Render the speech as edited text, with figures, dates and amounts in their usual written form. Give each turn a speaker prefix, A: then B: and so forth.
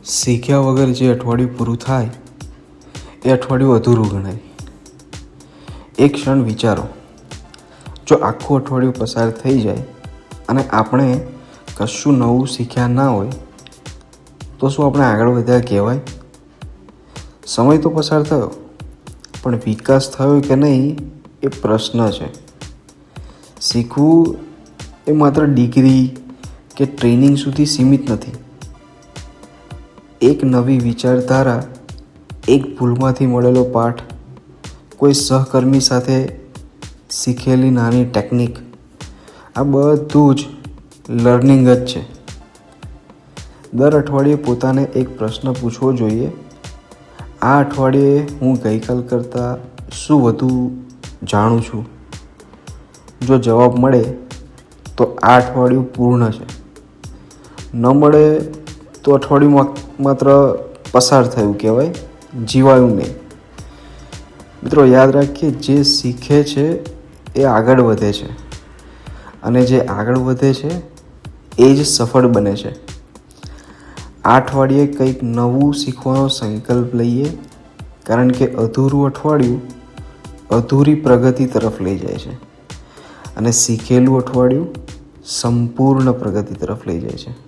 A: શીખ્યા વગર જે અઠવાડિયું પૂરું થાય એ અઠવાડિયું અધૂરું ગણાય. એક ક્ષણ વિચારો, જો આખું અઠવાડિયું પસાર થઈ જાય અને આપણે કશું નવું શીખ્યા ના હોય તો શું આપણે આગળ વધ્યા કહેવાય? સમય તો પસાર થયો, પણ વિકાસ થયો કે નહીં એ પ્રશ્ન છે. શીખવું એ માત્ર ડિગ્રી કે ટ્રેનિંગ સુધી સીમિત નથી. એક નવી વિચારધારા, એક ભૂલમાંથી મળેલો પાઠ, કોઈ સહકર્મી સાથે શીખેલી નાની ટેકનિક, આ બધું જ લર્નિંગ જ છે. દર અઠવાડિયે પોતાને એક પ્રશ્ન પૂછવો જોઈએ, આ અઠવાડિયે હું ગઈકાલ કરતાં શું વધુ જાણું છું? જો જવાબ મળે તો આ અઠવાડિયું પૂર્ણ છે, ન મળે તો અઠવાડિયું માત્ર પસાર થયું કહેવાય, જીવાયું નહીં. મિત્રો, યાદ રાખીએ, જે શીખે છે એ આગળ વધે છે, અને જે આગળ વધે છે એ જ સફળ બને છે. આ અઠવાડિયે કંઈક નવું શીખવાનો સંકલ્પ લઈએ, કારણ કે અધૂરું અઠવાડિયું અધૂરી પ્રગતિ તરફ લઈ જાય છે, અને શીખેલું અઠવાડિયું સંપૂર્ણ પ્રગતિ તરફ લઈ જાય છે.